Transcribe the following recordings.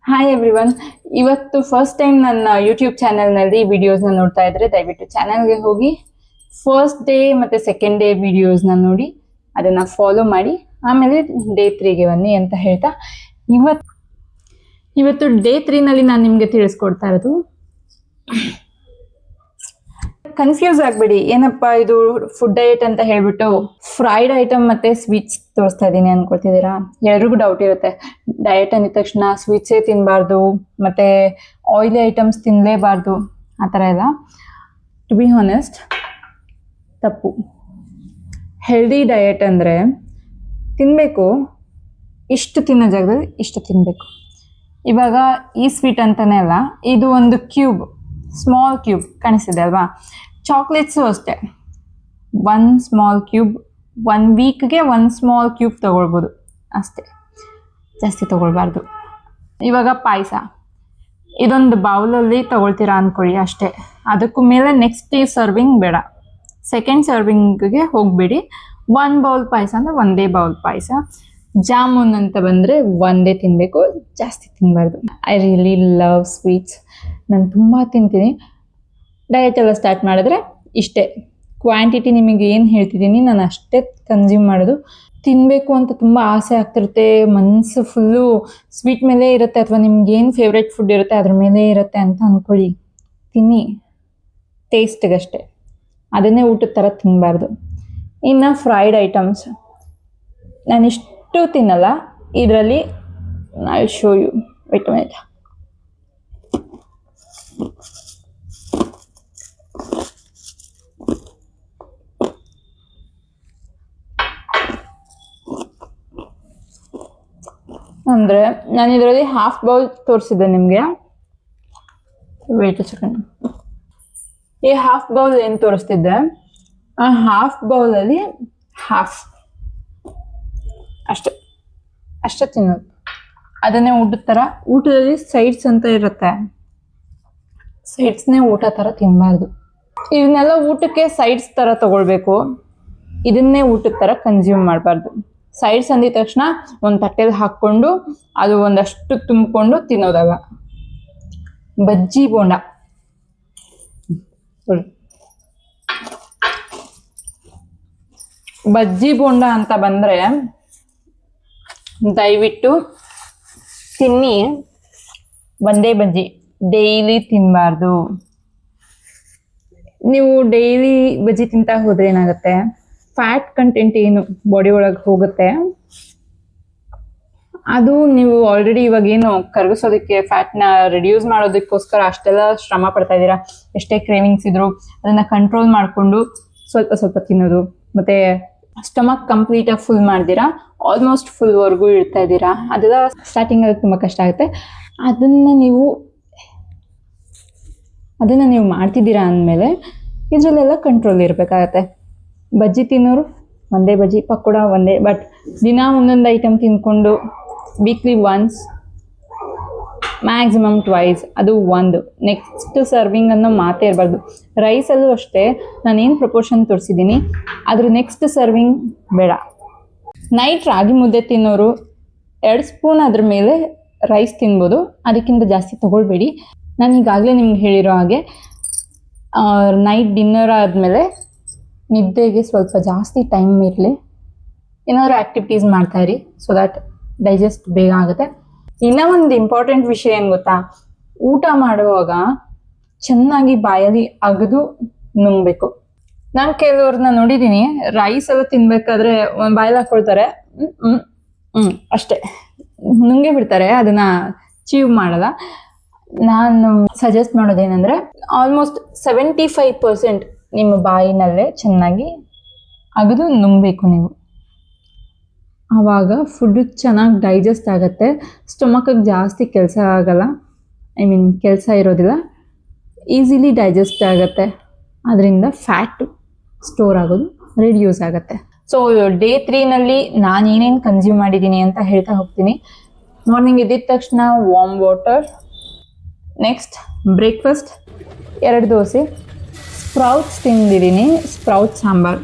Hi everyone. ಇವತ್ತು first time ನನ್ನ YouTube ಚಾನೆಲ್ನಲ್ಲಿ ವಿಡಿಯೋಸ್ನ ನೋಡ್ತಾ ಇದ್ರೆ ದಯವಿಟ್ಟು ಚಾನೆಲ್ಗೆ ಹೋಗಿ ಫಸ್ಟ್ ಡೇ ಮತ್ತು ಸೆಕೆಂಡ್ ಡೇ ವಿಡಿಯೋಸ್ನ ನೋಡಿ ಅದನ್ನು ಫಾಲೋ ಮಾಡಿ ಆಮೇಲೆ ಡೇ 3ಗೆ ಬನ್ನಿ ಅಂತ ಹೇಳ್ತಾ ಇವತ್ತು ಡೇ 3ನಲ್ಲಿ ನಾನು ನಿಮಗೆ ತಿಳಿಸ್ಕೊಡ್ತಾ ಇರೋದು. ಕನ್ಫ್ಯೂಸ್ ಆಗಬೇಡಿ, ಏನಪ್ಪ ಇದು ಫುಡ್ ಡಯಟ್ ಅಂತ ಹೇಳ್ಬಿಟ್ಟು ಫ್ರೈಡ್ ಐಟಮ್ ಮತ್ತೆ ಸ್ವೀಟ್ಸ್ ತೋರಿಸ್ತಾ ಇದ್ದೀನಿ ಅನ್ಕೊಳ್ತಿದ್ದೀರಾ? ಎಲ್ರಿಗೂ ಡೌಟ್ ಇರುತ್ತೆ, ಡಯಟ್ ಅಂದಿದ ತಕ್ಷಣ ಸ್ವೀಟ್ಸೇ ತಿನ್ನಬಾರ್ದು ಮತ್ತೆ ಆಯಿಲಿ ಐಟಮ್ಸ್ ತಿನ್ನಲೇಬಾರ್ದು ಆ ಥರ ಎಲ್ಲ. ಟು ಬಿ ಹಾನೆಸ್ಟ್, ತಪ್ಪು. ಹೆಲ್ದಿ ಡಯಟ್ ಅಂದರೆ ತಿನ್ನಬೇಕು, ಇಷ್ಟು ತಿನ್ನೋ ಜಾಗದಲ್ಲಿ ಇಷ್ಟು ತಿನ್ನಬೇಕು. ಇವಾಗ ಈ ಸ್ವೀಟ್ ಅಂತಲೇ ಅಲ್ಲ, ಇದು ಒಂದು ಕ್ಯೂಬ್, ಸ್ಮಾಲ್ ಕ್ಯೂಬ್ ಕಾಣಿಸ್ತಿದೆ ಅಲ್ವಾ? ಚಾಕ್ಲೇಟ್ಸು ಅಷ್ಟೇ, 1 ಸ್ಮಾಲ್ ಕ್ಯೂಬ್ 1 ವೀಕ್ಗೆ 1 ಸ್ಮಾಲ್ ಕ್ಯೂಬ್ ತೊಗೊಳ್ಬೋದು ಅಷ್ಟೇ, ಜಾಸ್ತಿ ತೊಗೊಳ್ಬಾರ್ದು. ಇವಾಗ ಪಾಯಸ ಇದೊಂದು ಬೌಲಲ್ಲಿ ತೊಗೊಳ್ತೀರಾ ಅಂದ್ಕೊಳ್ಳಿ ಅಷ್ಟೇ, ಅದಕ್ಕೂ ಮೇಲೆ ನೆಕ್ಸ್ಟ್ ಡೇ ಸರ್ವಿಂಗ್ ಬೇಡ, ಸೆಕೆಂಡ್ ಸರ್ವಿಂಗ್ಗೆ ಹೋಗಬೇಡಿ. 1 ಬೌಲ್ ಪಾಯಸ ಅಂದರೆ ಒಂದೇ ಬೌಲ್ ಪಾಯಸ. ಜಾಮೂನ್ ಅಂತ ಬಂದರೆ ಒಂದೇ ತಿನ್ನಬೇಕು, ಜಾಸ್ತಿ ತಿನ್ನಬಾರ್ದು. ಐ ರಿಯಲಿ ಲವ್ ಸ್ವೀಟ್ಸ್, ನಾನು ತುಂಬ ತಿಂತೀನಿ. ಡಯಟ್ ಎಲ್ಲ ಸ್ಟಾರ್ಟ್ ಮಾಡಿದ್ರೆ ಇಷ್ಟೇ ಕ್ವಾಂಟಿಟಿ, ನಿಮಗೆ ಏನು ಹೇಳ್ತಿದ್ದೀನಿ ನಾನು ಅಷ್ಟೇ ಕನ್ಸ್ಯೂಮ್ ಮಾಡೋದು. ತಿನ್ನಬೇಕು ಅಂತ ತುಂಬ ಆಸೆ ಆಗ್ತಿರುತ್ತೆ, ಮನಸ್ಸು ಫುಲ್ಲು ಸ್ವೀಟ್ ಮೇಲೆ ಇರುತ್ತೆ, ಅಥವಾ ನಿಮ್ಗೆ ಏನು ಫೇವ್ರೆಟ್ ಫುಡ್ ಇರುತ್ತೆ ಅದ್ರ ಮೇಲೆ ಇರುತ್ತೆ ಅಂತ ಅಂದ್ಕೊಳ್ಳಿ, ತಿನ್ನಿ, ಟೇಸ್ಟ್ಗಷ್ಟೇ, ಅದನ್ನೇ ಊಟದ ಥರ ತಿನ್ನಬಾರ್ದು. ಇನ್ನು ಫ್ರೈಡ್ ಐಟಮ್ಸ್ ನಾನಿಷ್ಟು ತಿನ್ನಲ್ಲ, ಇದರಲ್ಲಿ I show you, wait minute. ಅಂದರೆ ನಾನು ಇದರಲ್ಲಿ ಹಾಫ್ ಬೌಲ್ ತೋರಿಸಿದ್ದೆ ನಿಮಗೆ, ವೇಟ್ ಸೆಕೆಂಡ್. ಈ ಹಾಫ್ ಬೌಲ್ ಏನು ತೋರಿಸ್ತಿದ್ದೆ, ಆ ಹಾಫ್ ಬೌಲಲ್ಲಿ ಹಾಫ್ ಅಷ್ಟೇ ತಿನ್ನೋದು. ಅದನ್ನೇ ಊಟದ ಥರ, ಊಟದಲ್ಲಿ ಸೈಡ್ಸ್ ಅಂತ ಇರುತ್ತೆ, ಸೈಡ್ಸ್ನೇ ಊಟ ಥರ ತಿನ್ನಬಾರ್ದು. ಇದನ್ನೆಲ್ಲ ಊಟಕ್ಕೆ ಸೈಡ್ಸ್ ಥರ ತೊಗೊಳ್ಬೇಕು, ಇದನ್ನೇ ಊಟದ ಥರ ಕನ್ಸ್ಯೂಮ್ ಮಾಡಬಾರ್ದು. ಸೈಡ್ಸ್ ಅಂದಿದ ತಕ್ಷಣ ಒಂದು ತಟ್ಟೆಲಿ ಹಾಕ್ಕೊಂಡು ಅದು ಒಂದಷ್ಟು ತುಂಬಿಕೊಂಡು ತಿನ್ನೋದಾಗ. ಬಜ್ಜಿ ಬೋಂಡ, ಬಜ್ಜಿ ಬೋಂಡ ಅಂತ ಬಂದರೆ ದಯವಿಟ್ಟು ತಿನ್ನಿ, ಒಂದೇ ಬಜ್ಜಿ ಡೈಲಿ ತಿನ್ನಬಾರ್ದು. ನೀವು ಡೈಲಿ ಬಜ್ಜಿ ತಿಂತಾ ಹೋದ್ರೆ ಏನಾಗುತ್ತೆ, ಫ್ಯಾಟ್ ಕಂಟೆಂಟ್ ಏನು ಬಾಡಿ ಒಳಗೆ ಹೋಗುತ್ತೆ, ಅದು ನೀವು ಆಲ್ರೆಡಿ ಇವಾಗೇನು ಕರಗಿಸೋದಕ್ಕೆ, ಫ್ಯಾಟ್ನ ರಿಡ್ಯೂಸ್ ಮಾಡೋದಕ್ಕೋಸ್ಕರ ಅಷ್ಟೆಲ್ಲ ಶ್ರಮ ಪಡ್ತಾ ಇದ್ದೀರಾ. ಎಷ್ಟೇ ಕ್ರೇವಿಂಗ್ಸ್ ಇದ್ರು ಅದನ್ನು ಕಂಟ್ರೋಲ್ ಮಾಡಿಕೊಂಡು ಸ್ವಲ್ಪ ಸ್ವಲ್ಪ ತಿನ್ನೋದು, ಮತ್ತು ಸ್ಟಮಕ್ ಕಂಪ್ಲೀಟಾಗಿ ಫುಲ್ ಮಾಡ್ದಿರಾ ಆಲ್ಮೋಸ್ಟ್ ಫುಲ್ವರೆಗೂ ಇಡ್ತಾ ಇದ್ದೀರಾ, ಅದೆಲ್ಲ ಸ್ಟಾರ್ಟಿಂಗಲ್ಲಿ ತುಂಬ ಕಷ್ಟ ಆಗುತ್ತೆ. ಅದನ್ನು ನೀವು ಮಾಡ್ತಿದ್ದೀರಾ ಅಂದಮೇಲೆ ಇದರಲ್ಲೆಲ್ಲ ಕಂಟ್ರೋಲ್ ಇರಬೇಕಾಗತ್ತೆ. ಬಜ್ಜಿ ತಿನ್ನೋರು ಒಂದೇ ಬಜ್ಜಿ, ಪಕೋಡ ಒಂದೇ, ಬಟ್ ದಿನ ಒಂದೊಂದು ಐಟಮ್ ತಿಂದ್ಕೊಂಡು ವೀಕ್ಲಿ ಒನ್ಸ್, ಮ್ಯಾಕ್ಸಿಮಮ್ ಟ್ವೈಸ್, ಅದು ಒಂದು. ನೆಕ್ಸ್ಟ್ ಸರ್ವಿಂಗ್ ಅನ್ನೋ ಮಾತೇ ಇರಬಾರ್ದು. ರೈಸಲ್ಲೂ ಅಷ್ಟೇ, ನಾನೇನು ಪ್ರಪೋರ್ಷನ್ ತೋರಿಸಿದ್ದೀನಿ ಅದ್ರ ನೆಕ್ಸ್ಟ್ ಸರ್ವಿಂಗ್ ಬೇಡ. ನೈಟ್ ರಾಗಿ ಮುದ್ದೆ ತಿನ್ನೋರು 2 ಸ್ಪೂನ್ ಅದ್ರ ಮೇಲೆ ರೈಸ್ ತಿನ್ಬೋದು, ಅದಕ್ಕಿಂತ ಜಾಸ್ತಿ ತೊಗೊಳ್ಬೇಡಿ. ನಾನು ಈಗಾಗಲೇ ನಿಮ್ಗೆ ಹೇಳಿರೋ ಹಾಗೆ ನೈಟ್ ಡಿನ್ನರ್ ಆದಮೇಲೆ ನಿದ್ದೆಗೆ ಸ್ವಲ್ಪ ಜಾಸ್ತಿ ಟೈಮ್ ಇರಲಿ, ಏನಾದರೂ ಆ್ಯಕ್ಟಿವಿಟೀಸ್ ಮಾಡ್ತಾಯಿರಿ, ಸೊ ದ್ಯಾಟ್ ಡೈಜೆಸ್ಟ್ ಬೇಗ ಆಗುತ್ತೆ. ಇನ್ನೂ ಒಂದು ಇಂಪಾರ್ಟೆಂಟ್ ವಿಷಯ ಏನು ಗೊತ್ತಾ, ಊಟ ಮಾಡುವಾಗ ಚೆನ್ನಾಗಿ ಬಾಯಲ್ಲಿ ಅಗದು ನುಂಗಬೇಕು. ನಾನು ಕೆಲವ್ರನ್ನ ನೋಡಿದ್ದೀನಿ, ರೈಸ್ ಎಲ್ಲ ತಿನ್ಬೇಕಾದ್ರೆ ಬಾಯಲ್ಲಿ ಹಾಕ್ಕೊಳ್ತಾರೆ, ಅಷ್ಟೇ ನುಂಗೇ ಬಿಡ್ತಾರೆ, ಅದನ್ನು ಚೀವ್ ಮಾಡಲ್ಲ. ನಾನು ಸಜೆಸ್ಟ್ ಮಾಡೋದೇನೆಂದರೆ, ಆಲ್ಮೋಸ್ಟ್ 75% ನಿಮ್ಮ ಬಾಯಿನಲ್ಲೇ ಚೆನ್ನಾಗಿ ಅಗದು ನುಂಗಬೇಕು ನೀವು. ಆವಾಗ ಫುಡ್ಡು ಚೆನ್ನಾಗಿ ಡೈಜೆಸ್ಟ್ ಆಗುತ್ತೆ, ಸ್ಟೊಮಕಿಗೆ ಜಾಸ್ತಿ ಕೆಲಸ ಆಗಲ್ಲ, ಕೆಲಸ ಇರೋದಿಲ್ಲ, ಈಸಿಲಿ ಡೈಜೆಸ್ಟ್ ಆಗುತ್ತೆ, ಅದರಿಂದ ಫ್ಯಾಟ್ ಸ್ಟೋರ್ ಆಗೋದು ರಿಡ್ಯೂಸ್ ಆಗುತ್ತೆ. ಸೊ ಡೇ 3ನಲ್ಲಿ ನಾನು ಏನೇನು ಕನ್ಸ್ಯೂಮ್ ಮಾಡಿದ್ದೀನಿ ಅಂತ ಹೇಳ್ತಾ ಹೋಗ್ತೀನಿ. ಮಾರ್ನಿಂಗ್ ಎದ್ದಿದ ತಕ್ಷಣ warm water, next breakfast 2 dosa, sprouts ತಿಂದಿದ್ದೀನಿ, ಸ್ಪ್ರೌಟ್ ಸಾಂಬಾರು.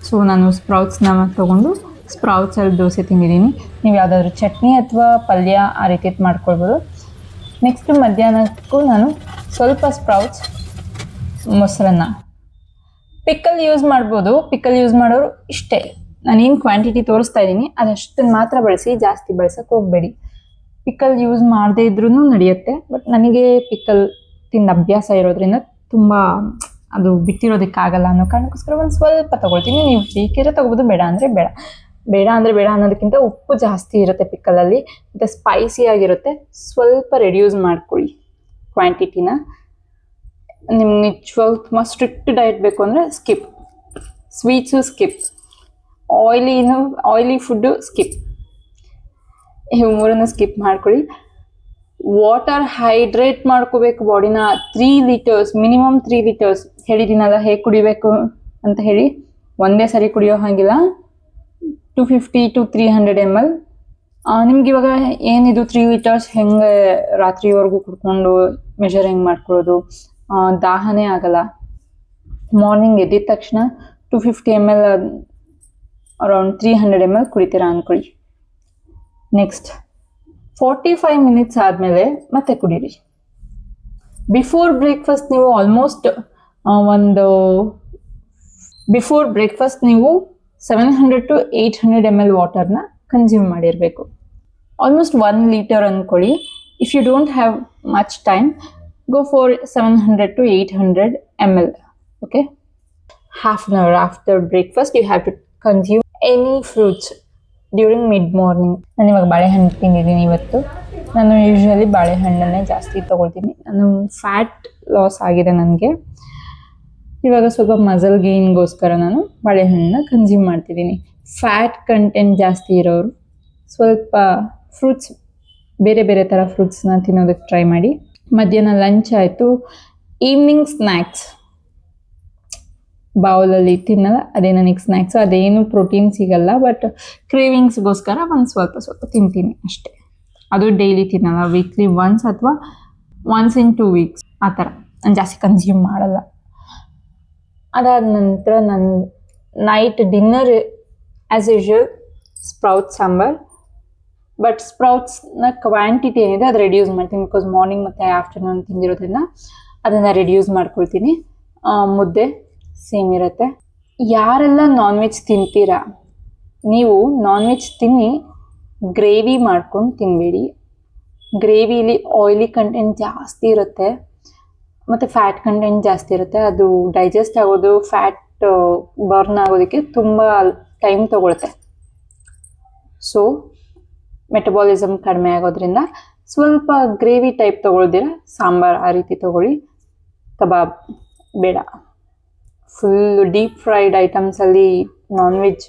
ಸೊ ನಾನು ಸ್ಪ್ರೌಟ್ಸ್ನ ತೊಗೊಂಡು ಸ್ಪ್ರೌಟ್ಸಲ್ಲಿ ದೋಸೆ ತಿಂದಿದ್ದೀನಿ. ನೀವು ಯಾವುದಾದ್ರೂ ಚಟ್ನಿ ಅಥವಾ ಪಲ್ಯ ಆ ರೀತಿ ಮಾಡ್ಕೊಳ್ಬೋದು. ನೆಕ್ಸ್ಟು ಮಧ್ಯಾಹ್ನಕ್ಕೂ ನಾನು ಸ್ವಲ್ಪ ಸ್ಪ್ರೌಟ್ಸ್, ಮೊಸರನ್ನ, ಪಿಕ್ಕಲ್ ಯೂಸ್ ಮಾಡ್ಬೋದು. ಪಿಕ್ಕಲ್ ಯೂಸ್ ಮಾಡೋರು ಇಷ್ಟೇ, ನಾನೇನು ಕ್ವಾಂಟಿಟಿ ತೋರಿಸ್ತಾ ಇದ್ದೀನಿ ಅದಷ್ಟನ್ನು ಮಾತ್ರ ಬಳಸಿ, ಜಾಸ್ತಿ ಬಳಸೋಕ್ಕೆ ಹೋಗಬೇಡಿ. ಪಿಕ್ಕಲ್ ಯೂಸ್ ಮಾಡದೇ ಇದ್ರೂ ನಡೆಯುತ್ತೆ, ಬಟ್ ನನಗೆ ಪಿಕ್ಕಲ್ ತಿಂದ ಅಭ್ಯಾಸ ಇರೋದ್ರಿಂದ ತುಂಬ ಅದು ಬಿಟ್ಟಿರೋದಕ್ಕಾಗಲ್ಲ ಅನ್ನೋ ಕಾರಣಕ್ಕೋಸ್ಕರ ಒಂದು ಸ್ವಲ್ಪ ತೊಗೊಳ್ತೀನಿ. ನೀವು ಬೇಕಿದ್ರೆ ತೊಗೋಬೋದು, ಬೇಡ ಅಂದರೆ ಬೇಡ ಅನ್ನೋದಕ್ಕಿಂತ ಉಪ್ಪು ಜಾಸ್ತಿ ಇರುತ್ತೆ ಪಿಕ್ಕಲಲ್ಲಿ, ಮತ್ತು ಸ್ಪೈಸಿ ಆಗಿರುತ್ತೆ. ಸ್ವಲ್ಪ ರೆಡ್ಯೂಸ್ ಮಾಡ್ಕೊಳ್ಳಿ ಕ್ವಾಂಟಿಟಿನ. ನಿಮ್ಗೆ ನಿಜವಾಗ್ಲೂ ತುಂಬ ಸ್ಟ್ರಿಕ್ಟ್ ಡಯಟ್ ಬೇಕು ಅಂದರೆ skip, sweets skip, oily food skip, ಇವು ಮೂರನ್ನು ಸ್ಕಿಪ್ ಮಾಡ್ಕೊಳ್ಳಿ. ವಾಟರ್ ಹೈಡ್ರೇಟ್ ಮಾಡ್ಕೋಬೇಕು ಬಾಡಿನ. 3 ಲೀಟರ್ಸ್, ಮಿನಿಮಮ್ 3 ಲೀಟರ್ಸ್ ಹೇಳಿದ್ದೀನಲ್ಲ ಹೇಗೆ ಕುಡಿಬೇಕು ಅಂತ ಹೇಳಿ. ಒಂದೇ ಸರಿ ಕುಡಿಯೋ ಹಾಗಿಲ್ಲ, 250 to 300 ml. ನಿಮ್ಗೆ ಇವಾಗ ಏನಿದು 3 ಲೀಟರ್ಸ್ ಹೆಂಗೆ ರಾತ್ರಿವರೆಗೂ ಕುಡ್ಕೊಂಡು ಮೆಷರ್ ಹೆಂಗೆ ಮಾಡ್ಕೊಳ್ಳೋದು, ದಾಹನೇ ಆಗಲ್ಲ. ಮಾರ್ನಿಂಗ್ ಎದ್ದಿದ ತಕ್ಷಣ 250 ml ಅರೌಂಡ್ 300 ml ಕುಡಿತೀರಾ ಅಂದ್ಕೊಳ್ಳಿ. ನೆಕ್ಸ್ಟ್ 45 ಮಿನಿಟ್ಸ್ ಆದಮೇಲೆ ಮತ್ತೆ ಕುಡೀರಿ. ಬಿಫೋರ್ ಬ್ರೇಕ್ಫಾಸ್ಟ್ ನೀವು ಆಲ್ಮೋಸ್ಟ್ ಬಿಫೋರ್ ಬ್ರೇಕ್ಫಾಸ್ಟ್ ನೀವು 700 to 800 ml ವಾಟರ್ನ ಕನ್ಸ್ಯೂಮ್ ಮಾಡಿರಬೇಕು. ಆಲ್ಮೋಸ್ಟ್ 1 ಲೀಟರ್ ಅಂದ್ಕೊಳ್ಳಿ. If you don't have much time, go for 700 to 800 ml. Okay, half an hour after breakfast you have to consume any fruits during mid morning. ನಾನು ಇವಾಗ ಬಾಳೆಹಣ್ಣು ತಿಂದಿದ್ದೀನಿ ಇವತ್ತು. ನಾನು usually ಬಾಳೆಹಣ್ಣನ್ನೇ ಜಾಸ್ತಿ ತೊಗೊಳ್ತೀನಿ. ನಾನು ಫ್ಯಾಟ್ ಲಾಸ್ ಆಗಿದೆ ನನಗೆ, ಇವಾಗ ಸ್ವಲ್ಪ ಮಸಲ್ ಗೇನ್ಗೋಸ್ಕರ ನಾನು ಬಾಳೆಹಣ್ಣನ್ನ ಕನ್ಸ್ಯೂಮ್ ಮಾಡ್ತಿದ್ದೀನಿ. ಫ್ಯಾಟ್ ಕಂಟೆಂಟ್ ಜಾಸ್ತಿ ಇರೋರು ಸ್ವಲ್ಪ ಫ್ರೂಟ್ಸ್, ಬೇರೆ ಬೇರೆ ಥರ ಫ್ರೂಟ್ಸ್ನ ತಿನ್ನೋದಕ್ಕೆ ಟ್ರೈ ಮಾಡಿ. ಮಧ್ಯಾಹ್ನ ಲಂಚ್ ಆಯಿತು. ಈವ್ನಿಂಗ್ ಸ್ನ್ಯಾಕ್ಸ್ ಬೌಲಲ್ಲಿ ತಿನ್ನಲ್ಲ, ಅದೇ ನನಗೆ ಸ್ನ್ಯಾಕ್ಸು. ಅದೇನು ಪ್ರೋಟೀನ್ ಸಿಗಲ್ಲ, ಬಟ್ ಕ್ರೇವಿಂಗ್ಸ್ಗೋಸ್ಕರ ಒಂದು ಸ್ವಲ್ಪ ತಿಂತೀನಿ ಅಷ್ಟೇ. ಅದು ಡೈಲಿ ತಿನ್ನಲ್ಲ, ವೀಕ್ಲಿ ಒನ್ಸ್ ಅಥವಾ ಒನ್ಸ್ ಇನ್ 2 weeks ಆ ಥರ. ನಾನು ಜಾಸ್ತಿ ಕನ್ಸ್ಯೂಮ್ ಮಾಡಲ್ಲ. ಅದಾದ ನಂತರ ನನ್ನ night dinner as usual sprouts sambar. But ಸ್ಪ್ರೌಟ್ಸ್ನ ಕ್ವಾಂಟಿಟಿ ಏನಿದೆ ಅದು ರೆಡ್ಯೂಸ್ ಮಾಡ್ತೀನಿ, ಬಿಕಾಸ್ ಮಾರ್ನಿಂಗ್ ಮತ್ತು ಆಫ್ಟರ್ನೂನ್ ತಿಂದಿರೋದ್ರಿಂದ ಅದನ್ನು ರೆಡ್ಯೂಸ್ ಮಾಡ್ಕೊಳ್ತೀನಿ. ಮುದ್ದೆ ಸೇಮ್ ಇರುತ್ತೆ. ಯಾರೆಲ್ಲ ನಾನ್ ವೆಜ್ ತಿಂತೀರಾ, ನೀವು ನಾನ್ ವೆಜ್ ತಿನ್ನಿ, ಗ್ರೇವಿ ಮಾಡ್ಕೊಂಡು ತಿನ್ನಬೇಡಿ. ಗ್ರೇವಿಲಿ ಆಯಿಲಿ ಕಂಟೆಂಟ್ ಜಾಸ್ತಿ ಇರುತ್ತೆ ಮತ್ತು ಫ್ಯಾಟ್ ಕಂಟೆಂಟ್ ಜಾಸ್ತಿ ಇರುತ್ತೆ. ಅದು ಡೈಜೆಸ್ಟ್ ಆಗೋದು, ಫ್ಯಾಟ್ ಬರ್ನ್ ಆಗೋದಕ್ಕೆ ತುಂಬ ಟೈಮ್ ತೊಗೊಳುತ್ತೆ. ಸೊ ಮೆಟಬಾಲಿಸಮ್ ಕಡಿಮೆ ಆಗೋದ್ರಿಂದ ಸ್ವಲ್ಪ ಗ್ರೇವಿ ಟೈಪ್ ತೊಗೊಳ್ದಿರ ಸಾಂಬಾರು ಆ ರೀತಿ ತೊಗೊಳ್ಳಿ. ಕಬಾಬ್ ಬೇಡ. ಫುಲ್ ಡೀಪ್ ಫ್ರೈಡ್ ಐಟಮ್ಸಲ್ಲಿ ನಾನ್ ವೆಜ್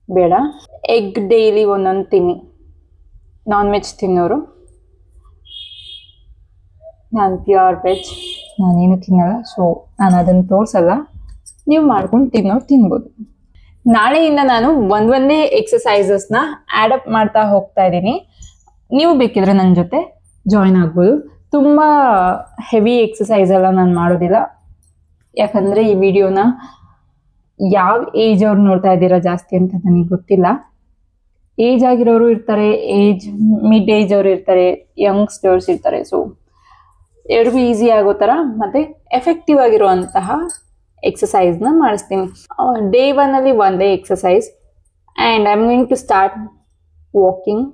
ಬೇಡ. ಎಗ್ ಡೈಲಿ ಒಂದೊಂದು ತಿನ್ನಿ ನಾನ್ ವೆಜ್ ತಿನ್ನೋರು. ನಾನು ಪ್ಯೂರ್ ವೆಜ್, ನಾನೇನು ತಿನ್ನಲ್ಲ, ಸೊ ನಾನು ಅದನ್ನು ತೋರಿಸಲ್ಲ. ನೀವು ಮಾಡ್ಕೊಂಡು ತಿನ್ನೋರು ತಿನ್ಬೋದು. ನಾಳೆಯಿಂದ ನಾನು ಒಂದೇ ಎಕ್ಸಸೈಸಸ್ನ ಆ್ಯಡಪ್ ಮಾಡ್ತಾ ಹೋಗ್ತಾ ಇದ್ದೀನಿ. ನೀವು ಬೇಕಿದ್ರೆ ನನ್ನ ಜೊತೆ ಜಾಯ್ನ್ ಆಗ್ಬೋದು. ತುಂಬ ಹೆವಿ ಎಕ್ಸಸೈಸ್ ಎಲ್ಲ ನಾನು ಮಾಡೋದಿಲ್ಲ, ಯಾಕಂದರೆ ಈ ವಿಡಿಯೋನ ಯಾವ ಏಜ್ ಅವ್ರು ನೋಡ್ತಾ ಇದ್ದೀರಾ ಜಾಸ್ತಿ ಅಂತ ನನಗೆ ಗೊತ್ತಿಲ್ಲ. ಏಜ್ ಆಗಿರೋರು ಇರ್ತಾರೆ, ಮಿಡ್ ಏಜ್ ಅವರು ಇರ್ತಾರೆ, ಯಂಗ್ಸ್ಟರ್ಸ್ ಇರ್ತಾರೆ. ಸೊ ಎಲ್ರಿಗೂ ಈಸಿ ಆಗೋ ಥರ ಮತ್ತು ಎಫೆಕ್ಟಿವ್ ಆಗಿರುವಂತಹ ಎಕ್ಸಸೈಸ್ನ ಮಾಡಿಸ್ತೀನಿ. ಡೇ 1 ಒಂದೇ exercise, and I am going to start walking.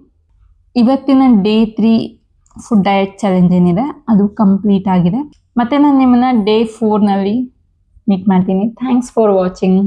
ಇವತ್ತಿನ ಡೇ 3 ಫುಡ್ ಡಯಟ್ ಚಾಲೆಂಜ್ ಏನಿದೆ ಅದು ಕಂಪ್ಲೀಟ್ ಆಗಿದೆ. ಮತ್ತು ನಾನು ನಿಮ್ಮನ್ನು ಡೇ 4 ಮೀಟ್ ಮಾಡ್ತೀನಿ. Thanks for watching.